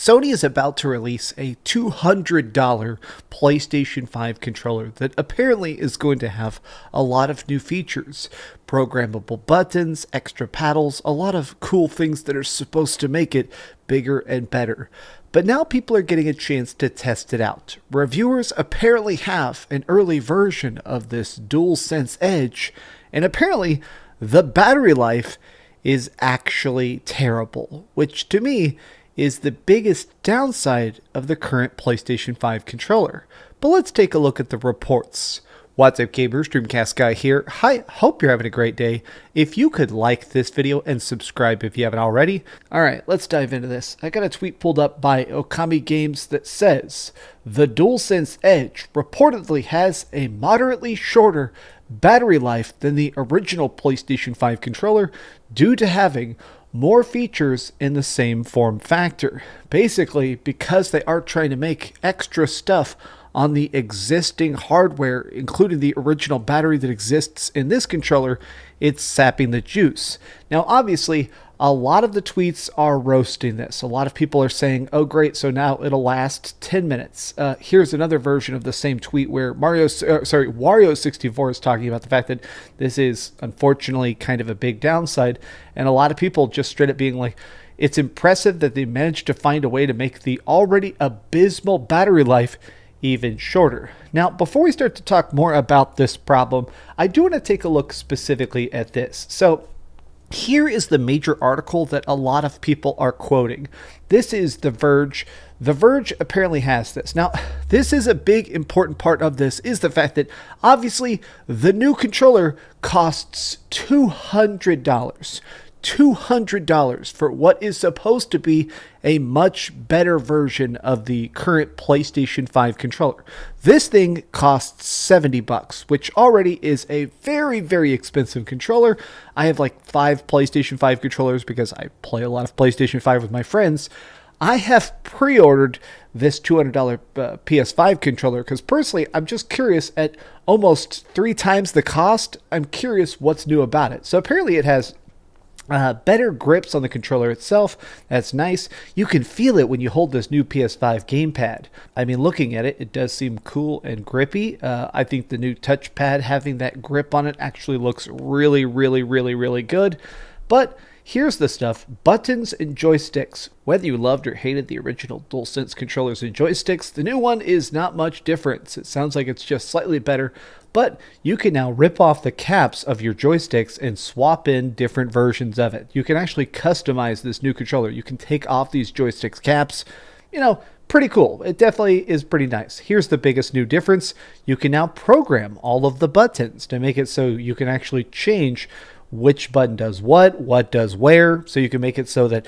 Sony is about to release a $200 PlayStation 5 controller that apparently is going to have a lot of new features. Programmable buttons, extra paddles, a lot of cool things that are supposed to make it bigger and better. But now people are getting a chance to test it out. Reviewers apparently have an early version of this DualSense Edge, and apparently the battery life is actually terrible, which to me is the biggest downside of the current PlayStation 5 controller. But let's take a look at the reports. What's up, gamers? DreamcastGuy here. Hi, hope you're having a great day. If you could like this video and subscribe if you haven't already. Alright, let's dive into this. I got a tweet pulled up by Okami Games that says, the DualSense Edge reportedly has a moderately shorter battery life than the original PlayStation 5 controller due to having more features in the same form factor. Basically, because they are trying to make extra stuff on the existing hardware, including the original battery that exists in this controller, it's sapping the juice. Now, obviously, a lot of the tweets are roasting this. A lot of people are saying, oh great, so now it'll last 10 minutes. Here's another version of the same tweet where Wario64 is talking about the fact that this is unfortunately kind of a big downside, and a lot of people just straight up being like, it's impressive that they managed to find a way to make the already abysmal battery life even shorter. Now, before we start to talk more about this problem, I do want to take a look specifically at this. So here is the major article that a lot of people are quoting. This is The Verge. The Verge apparently has this. Now, this is a big important part of this is the fact that obviously the new controller costs $200. $200 for what is supposed to be a much better version of the current PlayStation 5 controller. This thing costs $70, which already is a very, very expensive controller. I have like 5 PlayStation 5 controllers because I play a lot of PlayStation 5 with my friends. I have pre-ordered this $200 PS5 controller because personally, I'm just curious at almost 3 times the cost. I'm curious what's new about it. So apparently it has better grips on the controller itself. That's nice. You can feel it when you hold this new PS5 gamepad. I mean, looking at it, it does seem cool and grippy. I think the new touchpad having that grip on it actually looks really, really, really, really good. But here's the stuff. Buttons and joysticks. Whether you loved or hated the original DualSense controllers and joysticks, the new one is not much difference. It sounds like it's just slightly better, but you can now rip off the caps of your joysticks and swap in different versions of it. You can actually customize this new controller. You can take off these joysticks caps. You know, pretty cool. It definitely is pretty nice. Here's the biggest new difference. You can now program all of the buttons to make it so you can actually change which button does what does where, so you can make it so that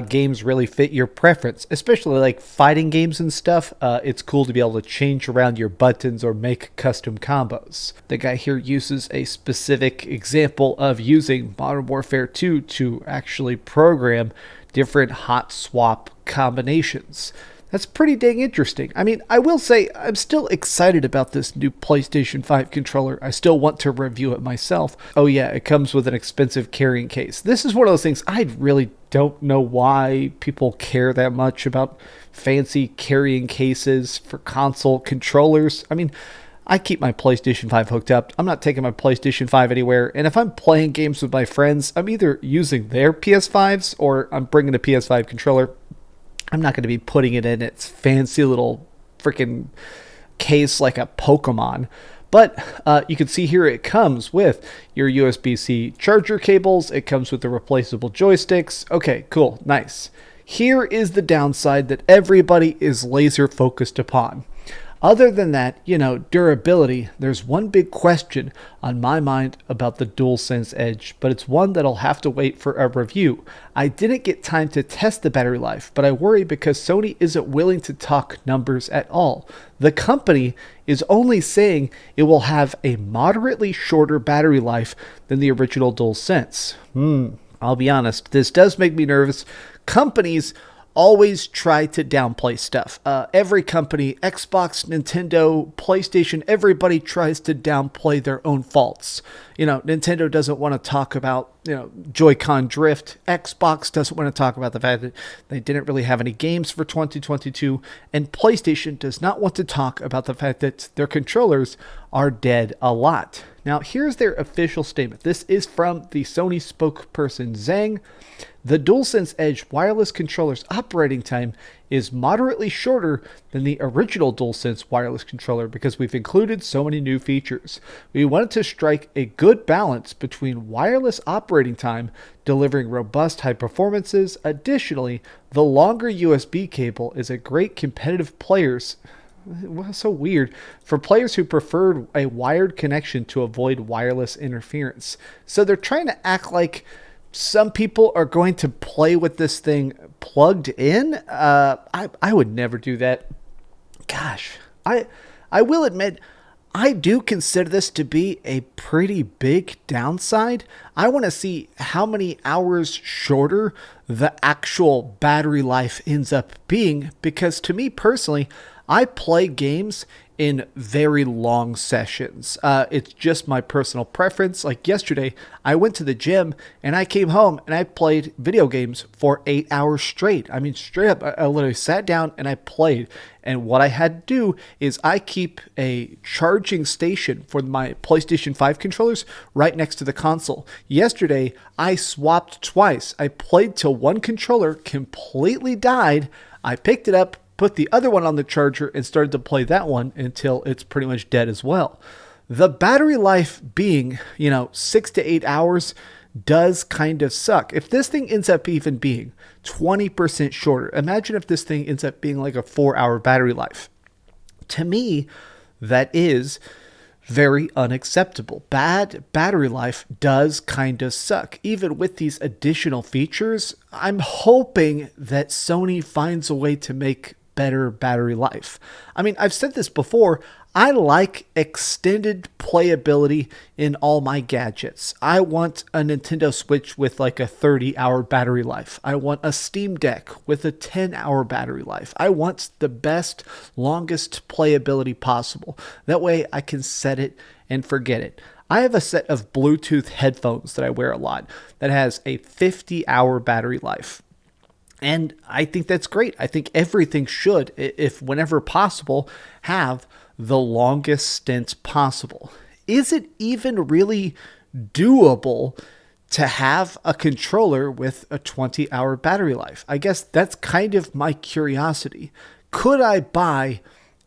games really fit your preference, especially like fighting games and stuff. It's cool to be able to change around your buttons or make custom combos. The guy here uses a specific example of using Modern Warfare 2 to actually program different hot swap combinations. That's pretty dang interesting. I mean, I will say I'm still excited about this new PlayStation 5 controller. I still want to review it myself. Oh yeah, it comes with an expensive carrying case. This is one of those things I really don't know why people care that much about fancy carrying cases for console controllers. I mean, I keep my PlayStation 5 hooked up. I'm not taking my PlayStation 5 anywhere. And if I'm playing games with my friends, I'm either using their PS5s or I'm bringing a PS5 controller. I'm not going to be putting it in its fancy little freaking case like a Pokemon. But you can see here it comes with your USB-C charger cables. It comes with the replaceable joysticks. Okay, cool, nice. Here is the downside that everybody is laser focused upon. Other than that, you know, durability, there's one big question on my mind about the DualSense Edge, but it's one that'll have to wait for a review. I didn't get time to test the battery life, but I worry because Sony isn't willing to talk numbers at all. The company is only saying it will have a moderately shorter battery life than the original DualSense. I'll be honest, this does make me nervous. Companies always try to downplay stuff. Every company, Xbox, Nintendo, PlayStation, everybody tries to downplay their own faults. You know, Nintendo doesn't want to talk about Joy-Con drift. Xbox doesn't want to talk about the fact that they didn't really have any games for 2022, and PlayStation does not want to talk about the fact that their controllers are dead a lot. Now, here's their official statement. This is from the Sony spokesperson Zhang. The DualSense Edge wireless controller's operating time is moderately shorter than the original DualSense wireless controller because we've included so many new features. We wanted to strike a good balance between wireless operating time, delivering robust high performances. Additionally, the longer USB cable is a great competitive players. Well, so weird. For players who preferred a wired connection to avoid wireless interference. So they're trying to act like some people are going to play with this thing plugged in. I would never do that. Gosh, I will admit, I do consider this to be a pretty big downside. I want to see how many hours shorter the actual battery life ends up being, because to me personally, I play games in very long sessions. It's just my personal preference. Like yesterday, I went to the gym and I came home and I played video games for 8 hours straight. I mean, straight up, I literally sat down and I played. And what I had to do is I keep a charging station for my PlayStation 5 controllers right next to the console. Yesterday, I swapped twice. I played till one controller completely died. I picked it up, put the other one on the charger, and started to play that one until it's pretty much dead as well. The battery life being, 6 to 8 hours does kind of suck. If this thing ends up even being 20% shorter, imagine if this thing ends up being like a 4-hour battery life. To me, that is very unacceptable. Bad battery life does kind of suck. Even with these additional features, I'm hoping that Sony finds a way to make better battery life. I mean, I've said this before, I like extended playability in all my gadgets. I want a Nintendo Switch with like a 30-hour battery life. I want a Steam Deck with a 10-hour battery life. I want the best, longest playability possible. That way I can set it and forget it. I have a set of Bluetooth headphones that I wear a lot that has a 50-hour battery life. And I think that's great. I think everything should, if whenever possible, have the longest stint possible. Is it even really doable to have a controller with a 20-hour battery life? I guess that's kind of my curiosity. Could I buy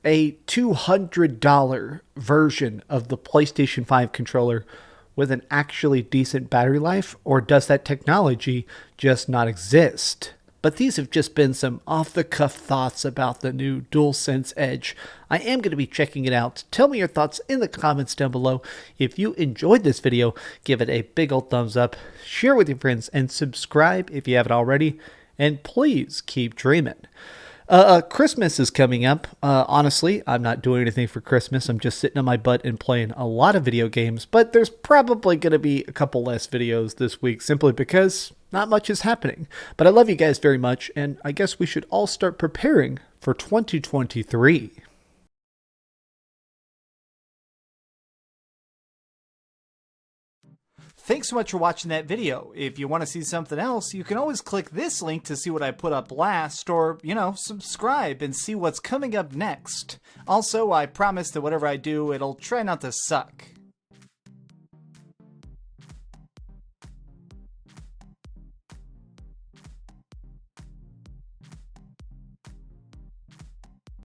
a $200 version of the PlayStation 5 controller with an actually decent battery life, or does that technology just not exist? But these have just been some off-the-cuff thoughts about the new DualSense Edge. I am going to be checking it out. Tell me your thoughts in the comments down below. If you enjoyed this video, give it a big old thumbs up, share with your friends, and subscribe if you haven't already. And please keep dreaming. Christmas is coming up. Honestly, I'm not doing anything for Christmas. I'm just sitting on my butt and playing a lot of video games. But there's probably going to be a couple less videos this week simply because not much is happening. But I love you guys very much, and I guess we should all start preparing for 2023. Thanks so much for watching that video. If you want to see something else, you can always click this link to see what I put up last, or, subscribe and see what's coming up next. Also, I promise that whatever I do, it'll try not to suck.